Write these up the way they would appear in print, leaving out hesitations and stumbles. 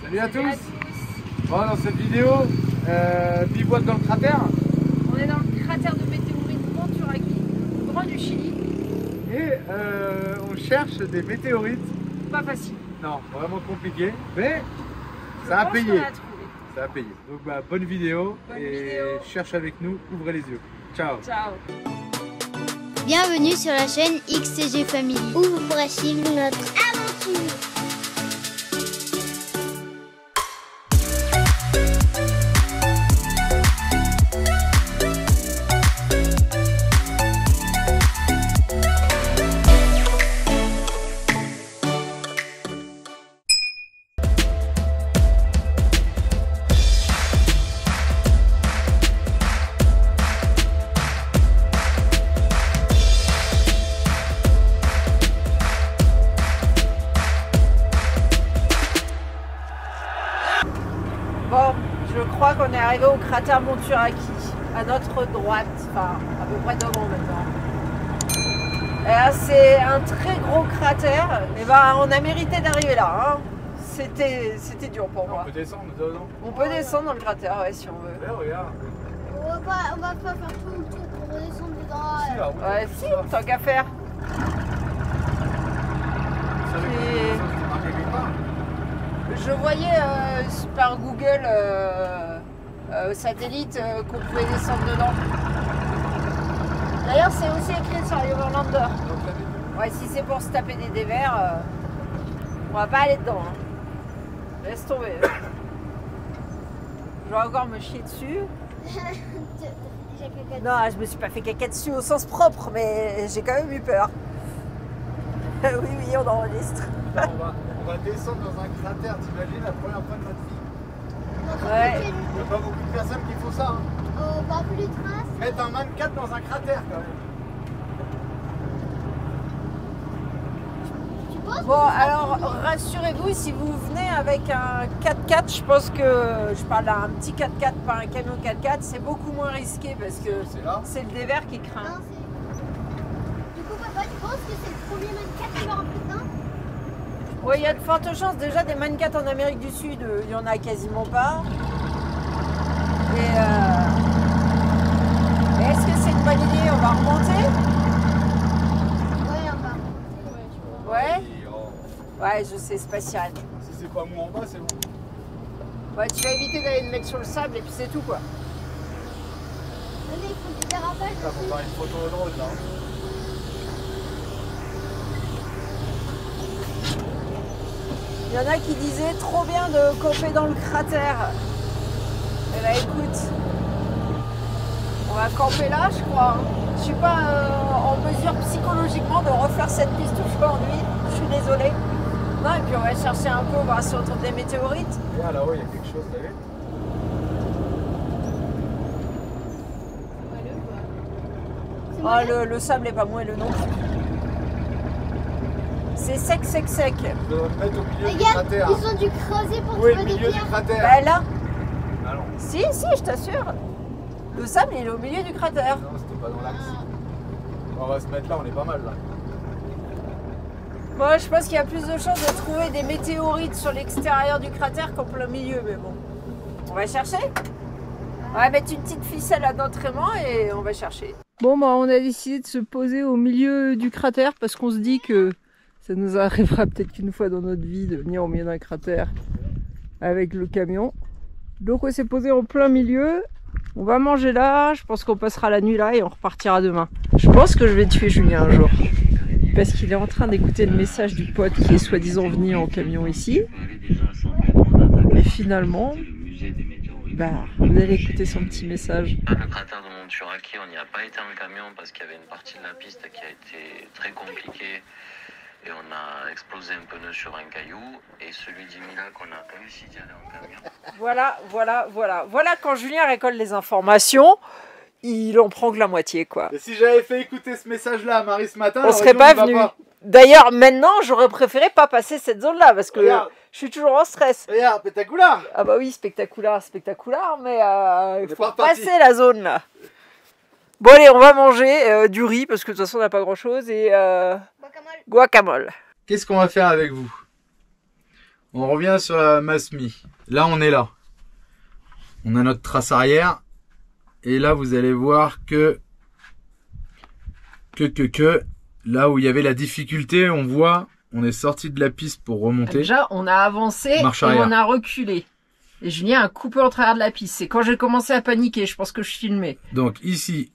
Salut à tous. Bon, dans cette vidéo, bivouac dans le cratère. On est dans le cratère de météorites Monturaqui, au grand du Chili. Et on cherche des météorites. Pas facile. Non, vraiment compliqué, mais ça a payé. Ça a payé. Donc bah, bonne vidéo et cherche avec nous, ouvrez les yeux. Ciao. Ciao. Bienvenue sur la chaîne XCG Family, où vous pourrez suivre notre aventure. Bon, je crois qu'on est arrivé au cratère Monturaqui, à notre droite, enfin à peu près devant maintenant. C'est un très gros cratère, et ben on a mérité d'arriver là. Hein. C'était dur pour moi. On peut descendre dedans. On peut descendre dans le cratère, ouais, si on veut. Ouais, regarde. On va pas faire tout le tour pour redescendre dedans. Si, là, Ouais, si, tant qu'à faire. Je voyais par Google satellite qu'on pouvait descendre dedans. D'ailleurs, c'est aussi écrit sur Overlander. Ouais, si c'est pour se taper des dévers, on va pas aller dedans. Hein. Laisse tomber. Je vais encore me chier dessus. Non, je me suis pas fait caca dessus au sens propre, mais j'ai quand même eu peur. Oui, on enregistre. Là, on va descendre dans un cratère, t'imagines, la première fois de notre vie. Ouais. Il n'y a pas beaucoup de personnes qui font ça. Hein. Pas plus de traces. Mettre un man-4 dans un cratère quand même. Tu penses? Bon, alors rassurez-vous, si vous venez avec un 4x4, je pense que je parle d'un petit 4x4 par un camion 4x4, c'est beaucoup moins risqué parce que c'est le dévers qui craint. Non, du coup, papa, tu penses que c'est le premier man-4 qui va rentrer dedans? Oui, il y a de fortes chances. Déjà, des man-4 en Amérique du Sud, il n'y en a quasiment pas. Et est-ce que c'est une bonne idée? On va remonter? Ouais, on va. Ouais? Oui, oh. Ouais, je sais, c'est pas si raide. Si c'est pas mou en bas, c'est bon. Ouais, tu vas éviter d'aller le mettre sur le sable et puis c'est tout quoi. Venez, il faut du dérapage. Là, faut faire une photo de drone là. Il y en a qui disaient trop bien de camper dans le cratère. Eh ben écoute, on va camper là je crois. Je suis pas en mesure psychologiquement de refaire cette piste aujourd'hui. Je suis désolée. Non, et puis on va chercher un peu, voir si on trouve des météorites. Regarde là-haut, il y a quelque chose, t'as vu? Oh, le sable est pas moelleux non plus. C'est sec. On doit le mettre au milieu du Regarde, cratère. ils ont dû creuser pour Oui, trouver le des milieu du pierres. cratère. Bah là, Ah non. si, je t'assure. Le sable il est au milieu du cratère. Non, c'était pas dans l'axe. On va se mettre là, on est pas mal là. Moi, je pense qu'il y a plus de chances de trouver des météorites sur l'extérieur du cratère qu'en plein milieu, mais bon. On va chercher. On va mettre une petite ficelle à notre aimant et on va chercher. Bon, bah, on a décidé de se poser au milieu du cratère parce qu'on se dit que ça nous arrivera peut-être qu'une fois dans notre vie de venir au milieu d'un cratère avec le camion. Donc, on s'est posé en plein milieu. On va manger là. Je pense qu'on passera la nuit là et on repartira demain. Je pense que je vais tuer Julien un jour. Parce qu'il est en train d'écouter le message du pote qui est soi-disant venu en camion ici. Et finalement, bah, vous allez écouter son petit message. Le cratère de Monturaqui, on n'y a pas été en camion parce qu'il y avait une partie de la piste qui a été très compliquée et on a explosé un pneu sur un caillou et celui d'Imila qu'on a réussi d'y aller en camion. Voilà quand Julien récolte les informations, il en prend que la moitié quoi. Et si j'avais fait écouter ce message-là à Marie ce matin, On serait pas venu. D'ailleurs, maintenant, j'aurais préféré pas passer cette zone-là parce que je suis toujours en stress. Regarde, spectaculaire. Ah bah oui, spectaculaire, mais il faut pas passer la zone là. Bon allez, on va manger du riz parce que de toute façon on n'a pas grand-chose et guacamole. Qu'est-ce qu'on va faire avec vous? On revient sur la Masmi. Là, on est là. On a notre trace arrière. Et là, vous allez voir que là où il y avait la difficulté, on voit, on est sorti de la piste pour remonter. Déjà, on a avancé et on a reculé. Et Julien a coupé en travers de la piste. C'est quand j'ai commencé à paniquer, je pense que je filmais. Donc ici,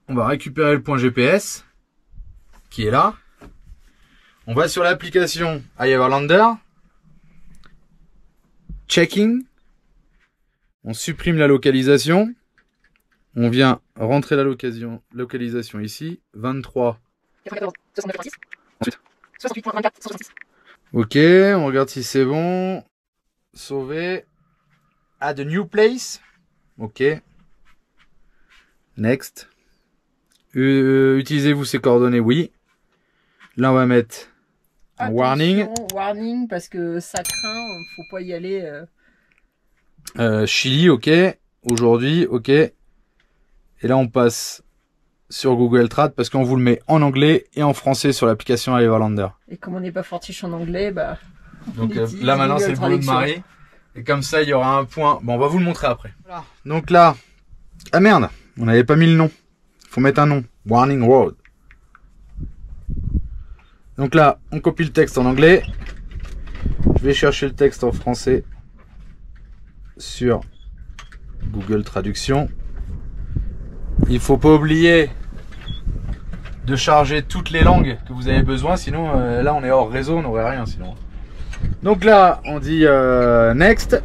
on va récupérer le point GPS qui est là. On va sur l'application iEverlander. Checking. On supprime la localisation. On vient rentrer la localisation ici. 23. 94, 69, 36. Ensuite. 68, 24, 166. Ok, on regarde si c'est bon. Sauver. Add a new place. Ok. Next. Utilisez-vous ces coordonnées? Oui. Là, on va mettre un warning. Warning, parce que ça craint, faut pas y aller. Chili, ok. Aujourd'hui, ok. Et là, on passe sur Google Trad parce qu'on vous le met en anglais et en français sur l'application iEverlander. Et comme on n'est pas fortiche en anglais, bah... Donc là, maintenant, c'est le boulot de Marie. Et comme ça, il y aura un point. Bon, on va vous le montrer après. Voilà. Donc là... Ah merde, on n'avait pas mis le nom. Faut mettre un nom. Warning Road. Donc là, on copie le texte en anglais. Je vais chercher le texte en français sur Google Traduction. Il faut pas oublier de charger toutes les langues que vous avez besoin, sinon là on est hors réseau, on n'aurait rien sinon. Donc là on dit next.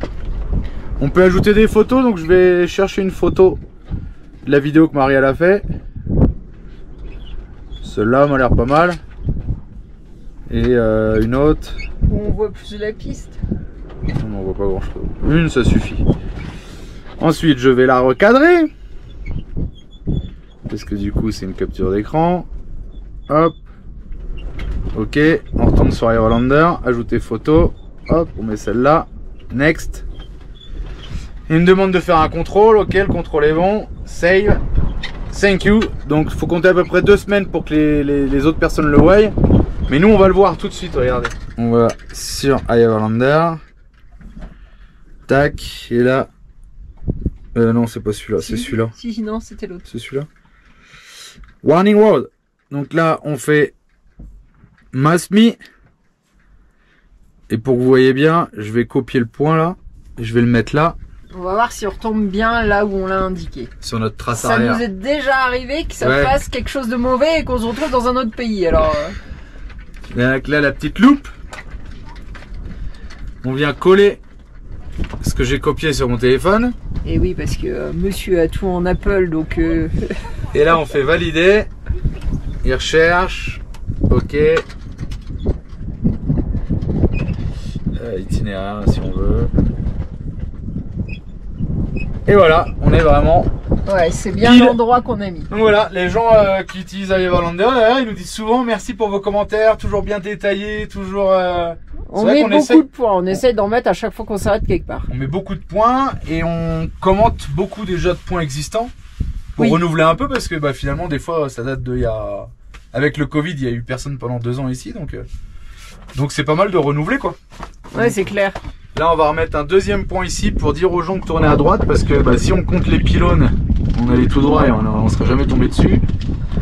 On peut ajouter des photos, donc je vais chercher une photo de la vidéo que Marie a fait. Celle-là m'a l'air pas mal. Et une autre. On voit plus de la piste. On voit pas grand chose. Une ça suffit. Ensuite je vais la recadrer. Parce que du coup c'est une capture d'écran. Hop. Ok. On retourne sur iEverlander. Ajouter photo. Hop. On met celle-là. Next. Il me demande de faire un contrôle. Ok. Le contrôle est bon. Save. Thank you. Donc il faut compter à peu près 2 semaines pour que les autres personnes le voient. Mais nous on va le voir tout de suite. Regardez. On va sur iEverlander. Tac. Et là. Non c'est pas celui-là. Si, c'est celui-là. Si non c'était l'autre. C'est celui-là. Warning Road. Donc là, on fait Masmi. Et pour que vous voyez bien, je vais copier le point là. Et je vais le mettre là. On va voir si on retombe bien là où on l'a indiqué. Sur notre trace ça arrière. Ça nous est déjà arrivé que ça fasse quelque chose de mauvais et qu'on se retrouve dans un autre pays. Alors. Là, la petite loupe. On vient coller ce que j'ai copié sur mon téléphone. Et oui, parce que monsieur a tout en Apple, donc... Et là, on fait valider. Il recherche. Ok. Itinéraire, si on veut. Et voilà, on est vraiment... Ouais, c'est bien l'endroit qu'on a mis. Donc voilà, les gens qui utilisent iEverlander, ils nous disent souvent merci pour vos commentaires, toujours bien détaillés, toujours... On met beaucoup de points, on essaie d'en mettre à chaque fois qu'on s'arrête quelque part. On met beaucoup de points et on commente beaucoup déjà de points existants pour renouveler un peu parce que bah, finalement des fois ça date de il y a... Avec le Covid, il y a eu personne pendant 2 ans ici, donc c'est pas mal de renouveler quoi. Ouais, c'est clair. Là on va remettre un 2e point ici pour dire aux gens de tourner à droite parce que bah, si on compte les pylônes, on allait tout droit et on serait jamais tombé dessus.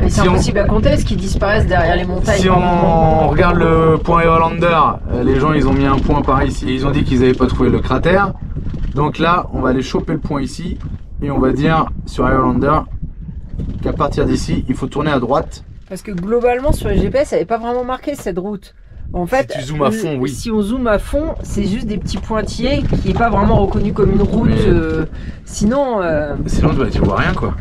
C'est impossible à compter parce qu'ils disparaissent derrière les montagnes. Si on regarde le point iEverlander, les gens ils ont mis un point par ici et ils ont dit qu'ils n'avaient pas trouvé le cratère. Donc là on va aller choper le point ici et on va dire sur iEverlander qu'à partir d'ici il faut tourner à droite. Parce que globalement sur les GPS ça n'avait pas vraiment marqué cette route. En fait, si tu zoomes à fond, oui. Si on zoome à fond, c'est juste des petits pointillés qui n'est pas vraiment reconnu comme une route. Sinon, tu vois rien quoi.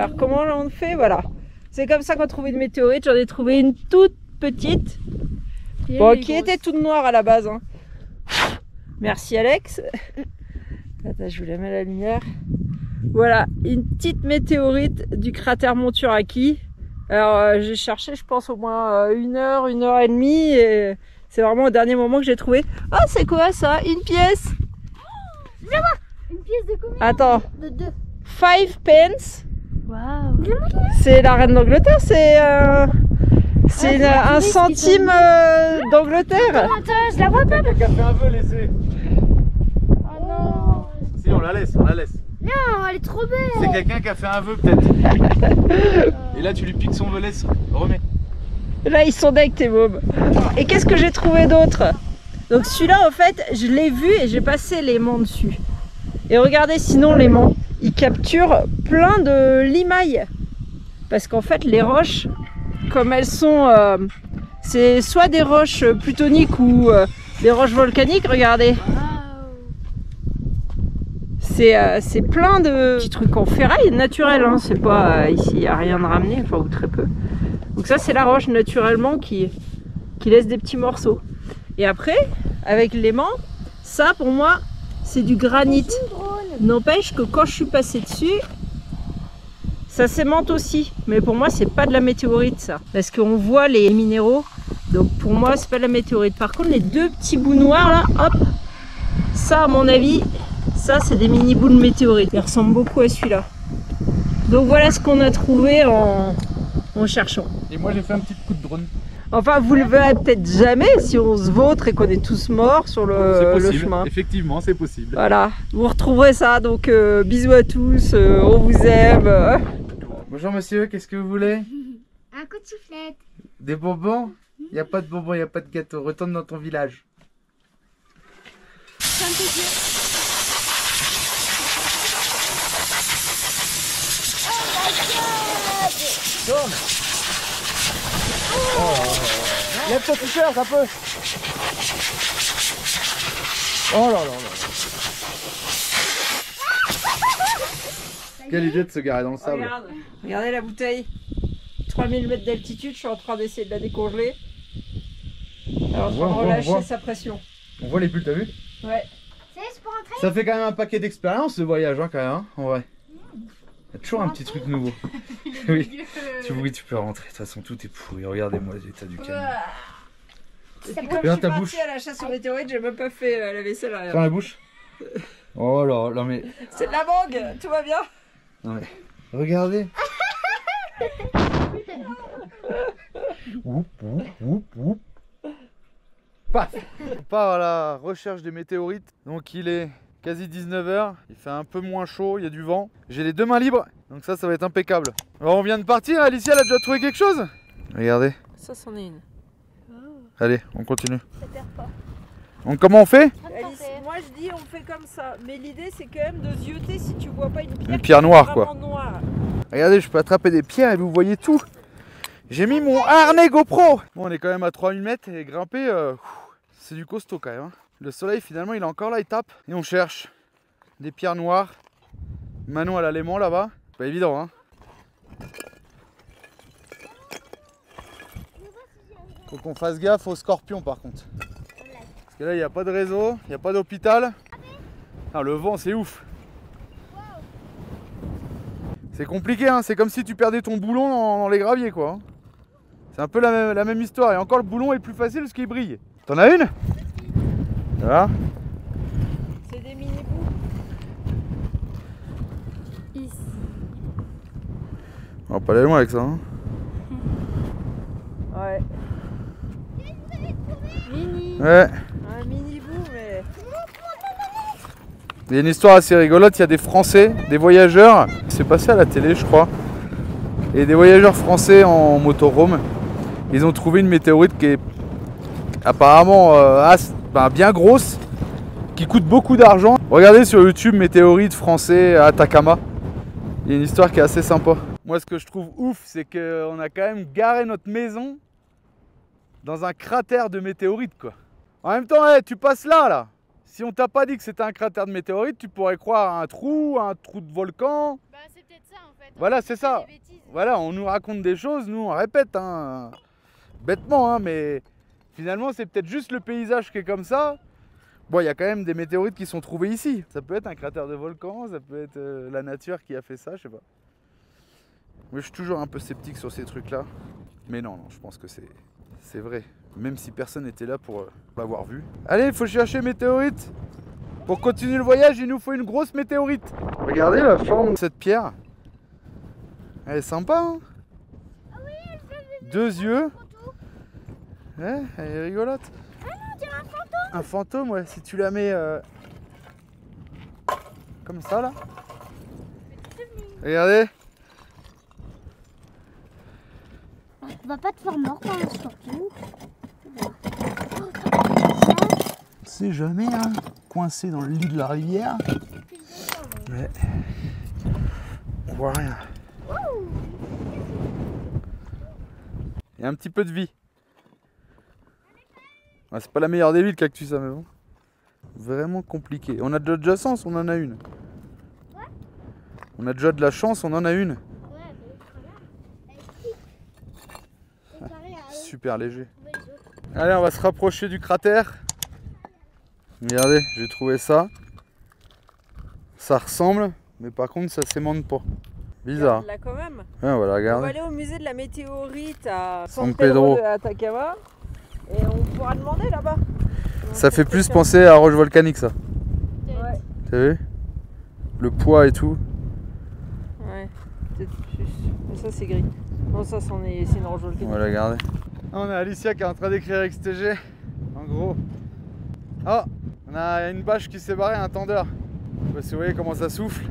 Alors comment on fait? Voilà. C'est comme ça qu'on trouve une météorite. J'en ai trouvé une toute petite. Bon, qui était toute noire à la base. Hein. Merci Alex. Attends, je vous la mets à la lumière. Voilà, une petite météorite du cratère Monturaqui. Alors j'ai cherché, je pense, au moins 1 heure, 1 heure et demie. Et c'est vraiment au dernier moment que j'ai trouvé. Ah, c'est quoi ça? Une pièce? Je vais voir. Une pièce de combien? Attends. De 2. 5 pence. Waouh. C'est la reine d'Angleterre, c'est un centime d'Angleterre. Attends, je la vois pas. Quelqu'un qui a fait un vœu, laissez. Oh non. Si, on la laisse, on la laisse. Non, elle est trop belle. C'est quelqu'un qui a fait un vœu, peut-être. Et là, tu lui piques son vœu, laisse. Remets. Là, ils sont avec tes mômes. Et qu'est-ce que j'ai trouvé d'autre? Donc celui-là, en fait, je l'ai vu et j'ai passé l'aimant dessus. Et regardez, sinon l'aimant, il capture plein de limailles. Parce qu'en fait, les roches, comme elles sont... c'est soit des roches plutoniques ou des roches volcaniques, regardez. C'est plein de petits trucs en ferraille naturel, hein. C'est pas ici, il n'y a rien de ramené, enfin ou très peu. Donc ça c'est la roche naturellement qui laisse des petits morceaux. Et après, avec l'aimant, ça pour moi c'est du granit. N'empêche que quand je suis passée dessus, ça s'aimante aussi. Mais pour moi c'est pas de la météorite ça. Parce qu'on voit les minéraux, donc pour moi c'est pas de la météorite. Par contre les 2 petits bouts noirs là, hop, ça à mon avis... Ça, c'est des mini boules météorites. Ils ressemblent beaucoup à celui-là. Donc voilà ce qu'on a trouvé en cherchant. Et moi, j'ai fait un petit coup de drone. Enfin, vous le verrez peut-être jamais si on se vautre et qu'on est tous morts sur le chemin. Effectivement, c'est possible. Voilà, vous retrouverez ça. Donc bisous à tous, on vous aime. Bonjour monsieur, qu'est-ce que vous voulez? Un coup de soufflette. Des bonbons? Il n'y a pas de bonbons, il n'y a pas de gâteau. Retourne dans ton village. Tourne. Lève ton t-shirt un peu. Oh là là là. Quelle idée de se garer dans le sable. Regardez la bouteille. 3000 mètres d'altitude, je suis en train d'essayer de la décongeler. Alors on va relâcher sa pression. On voit les bulles, t'as vu? Ouais. C'est pour entrer. Ça fait quand même un paquet d'expérience ce voyage, hein, quand même, hein, en vrai. Il y a toujours un petit truc nouveau. Oui. Tu peux rentrer, de toute façon tout est pourri. Regardez-moi l'état du camion. Et puis comme je suis partie à la chasse aux météorites, j'ai même pas fait la vaisselle arrière. Ferme la bouche. Oh là là, mais... C'est de la mangue, tout va bien. Non mais... Regardez. Paf. On part à la recherche des météorites. Donc il est quasi 19 h. Il fait un peu moins chaud, il y a du vent. J'ai les 2 mains libres, donc ça va être impeccable. Alors on vient de partir, Alicia elle a déjà trouvé quelque chose? Regardez. Ça c'en est une. Allez, on continue. Donc comment on fait? Alice, moi je dis on fait comme ça, mais l'idée c'est quand même de zioter si tu vois pas une pierre noire quoi. Noire. Regardez, je peux attraper des pierres et vous voyez tout. J'ai mis mon harnais GoPro. Bon, on est quand même à 3000 mètres et grimper, c'est du costaud quand même. Hein. Le soleil finalement il est encore là, il tape. Et on cherche des pierres noires. Manon elle a l'aimant là-bas. C'est pas évident hein. Faut qu'on fasse gaffe aux scorpions par contre. Parce que là il n'y a pas de réseau, il n'y a pas d'hôpital. Ah, le vent c'est ouf. C'est compliqué hein, c'est comme si tu perdais ton boulon dans les graviers quoi. Hein. C'est un peu la même histoire. Et encore le boulon est plus facile parce qu'il brille. T'en as une? Voilà. C'est des mini-bouts. Ici. On va pas aller loin avec ça hein. Ouais. Mini. Ouais. Un mini-bout mais... Il y a une histoire assez rigolote, il y a des Français, des voyageurs, c'est passé à la télé je crois, et des voyageurs français en motorhome, ils ont trouvé une météorite qui est apparemment bien grosse, qui coûte beaucoup d'argent. Regardez sur YouTube météorite français à Atacama, il y a une histoire qui est assez sympa. Moi ce que je trouve ouf c'est qu'on a quand même garé notre maison dans un cratère de météorite quoi. En même temps tu passes là. Si on t'a pas dit que c'était un cratère de météorite, tu pourrais croire à un trou de volcan. Bah c'est peut-être ça en fait. Voilà, c'est ça. Voilà, on nous raconte des choses, nous on répète, hein, bêtement, hein, mais finalement c'est peut-être juste le paysage qui est comme ça. Bon, il y a quand même des météorites qui sont trouvées ici. Ça peut être un cratère de volcan, ça peut être la nature qui a fait ça, je sais pas. Mais je suis toujours un peu sceptique sur ces trucs-là. Mais non, je pense que c'est vrai. Même si personne n'était là pour l'avoir vu. Allez, il faut chercher météorite. Pour continuer le voyage, il nous faut une grosse météorite. Regardez la forme de cette pierre. Elle est sympa, hein? Ah oui, elle fait Deux yeux. Ouais, elle est rigolote. Ah non, on dirait un fantôme. Un fantôme, ouais. Si tu la mets comme ça, là. Regardez. On va pas te faire mort par un scorpion. On sait jamais, hein. Coincé dans le lit de la rivière. Ouais. On voit rien. Il y a un petit peu de vie. Ouais, c'est pas la meilleure des villes, Cactus, ça, mais bon. Vraiment compliqué. On a déjà de la chance, on en a une. On a déjà de la chance, on en a une. Super léger. Allez, on va se rapprocher du cratère. Regardez, j'ai trouvé ça. Ça ressemble, mais par contre ça s'aimante pas. Bizarre. Là quand même. Ouais, voilà, On regardez. va aller au musée de la météorite à San San Pedro Pedro de Atacama et on pourra demander là-bas. Ça fait plus penser à roche volcanique, ça. Ouais. T'as vu? Le poids et tout. Ouais, peut-être plus. Mais ça c'est gris. Non, ça c'est une roche volcanique. Voilà, regardez. On a Alicia qui est en train d'écrire XTG. En gros. Oh, on a une bâche qui s'est barrée, un tendeur. Je sais pas si vous voyez comment ça souffle.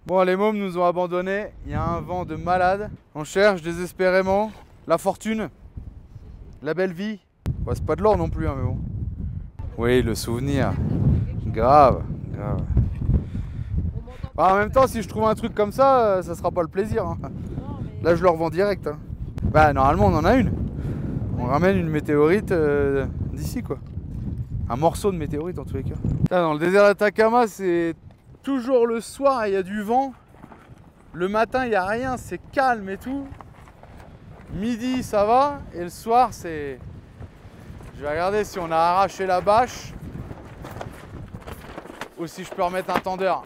Bon, les mômes nous ont abandonnés. Il y a un vent de malade. On cherche désespérément la fortune, la belle vie. Bah, c'est pas de l'or non plus, hein, mais bon. Oui, le souvenir. Grave, grave. Bah, en même temps, si je trouve un truc comme ça, ça sera pas le plaisir, hein. Là, je le revends direct, hein. Bah, normalement, on en a une. On ramène une météorite d'ici, quoi. Un morceau de météorite, en tous les cas. Là, dans le désert d'Atacama, c'est toujours le soir, il y a du vent. Le matin, il n'y a rien, c'est calme et tout. Midi, ça va. Et le soir, c'est... Je vais regarder si on a arraché la bâche. Ou si je peux remettre un tendeur.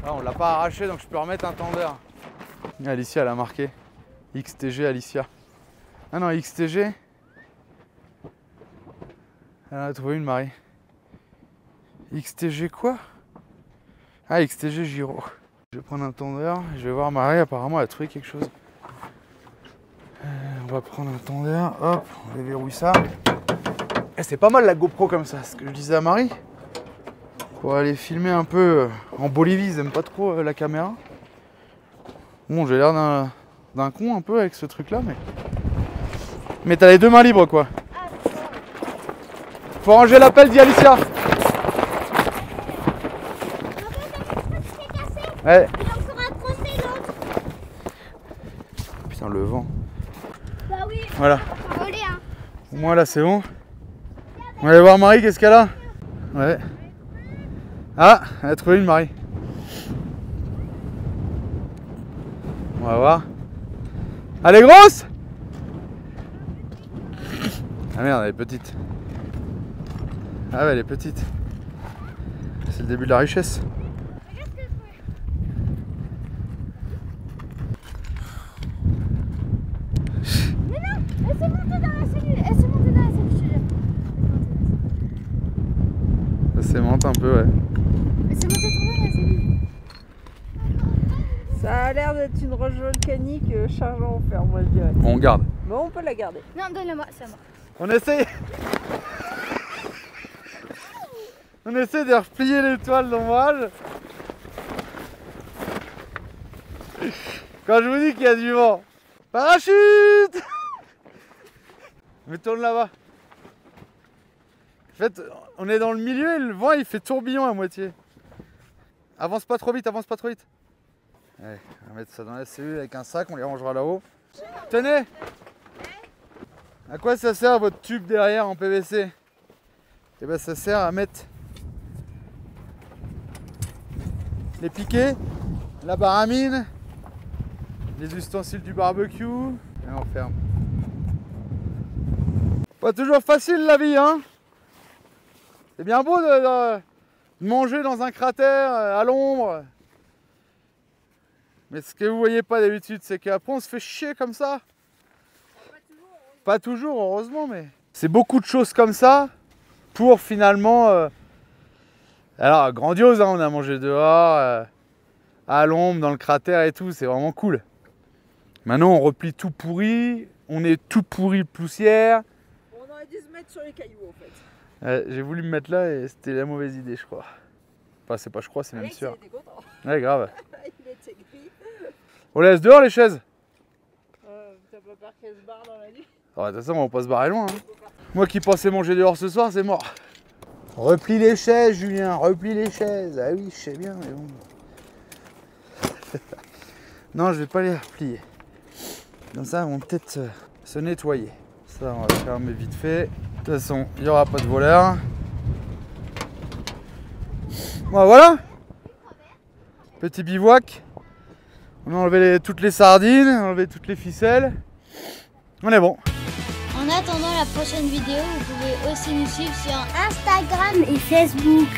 Là, on l'a pas arraché, donc je peux remettre un tendeur. Alicia, elle a marqué XTG Alicia. Ah non, XTG. Elle en a trouvé une, Marie. XTG quoi? Ah, XTG Giro. Je vais prendre un tendeur. Je vais voir Marie, apparemment elle a trouvé quelque chose. On va prendre un tendeur. Hop, on déverrouille ça. Et c'est pas mal la GoPro comme ça, ce que je disais à Marie. Pour aller filmer un peu en Bolivie, ils aiment pas trop la caméra. Bon, j'ai l'air d'un con un peu avec ce truc là, mais t'as les deux mains libres, quoi. Faut ranger l'appel, dit Alicia. Ouais. Putain, le vent. Bah oui. Voilà. Voler, hein. Au moins là, c'est bon. On va aller voir Marie, qu'est-ce qu'elle a? Ouais. Ah, elle a trouvé une, Marie. On va voir. Elle est grosse? Ah merde, elle est petite. Ah ouais, elle est petite. C'est le début de la richesse. Mais non, elle s'est montée dans la cellule. Elle s'est montée dans la cellule. Ça s'aimante un peu, ouais. Elle s'est montée trop dans la cellule. Ça a l'air d'être une roche volcanique chargée en fer, moi je dirais. On garde. Mais on peut la garder. Non, donne-le-moi, c'est à moi. On essaye. On essaie de replier l'étoile d'ombrage. Quand je vous dis qu'il y a du vent. Parachute. Mais tourne là-bas. En fait, on est dans le milieu et le vent il fait tourbillon à moitié. Avance pas trop vite, avance pas trop vite. Allez, on va mettre ça dans la cellule avec un sac, on les rangera là-haut. Tenez. À quoi ça sert votre tube derrière en PVC? Eh ben ça sert à mettre les piquets, la baramine, les ustensiles du barbecue, et on ferme. Pas toujours facile la vie, hein. C'est bien beau de manger dans un cratère à l'ombre. Mais ce que vous voyez pas d'habitude, c'est qu'après on se fait chier comme ça. Pas toujours, heureusement, mais c'est beaucoup de choses comme ça pour finalement... Alors, grandiose, hein, on a mangé dehors, à l'ombre, dans le cratère et tout, c'est vraiment cool. Maintenant, on replie tout pourri, on est tout pourri de poussière. On aurait dû se mettre sur les cailloux, en fait. J'ai voulu me mettre là et c'était la mauvaise idée, je crois. Enfin, c'est pas je crois, c'est même sûr. Il était content. Ouais, grave. Il était gris. On laisse dehors les chaises? T'as pas peur qu'elle se barre dans la nuit? De toute façon, on va pas se barrer loin. Hein. Moi qui pensais manger dehors ce soir, c'est mort. Replie les chaises, Julien, replie les chaises. Ah oui, je sais bien, mais bon. Non, je vais pas les replier. Comme ça, on va peut-être se nettoyer. Ça, on va le fermer vite fait. De toute façon, il n'y aura pas de voleur. Bon, voilà. Petit bivouac. On a enlevé toutes les sardines, on a enlevé toutes les ficelles. On est bon. En attendant la prochaine vidéo, vous pouvez aussi nous suivre sur Instagram et Facebook.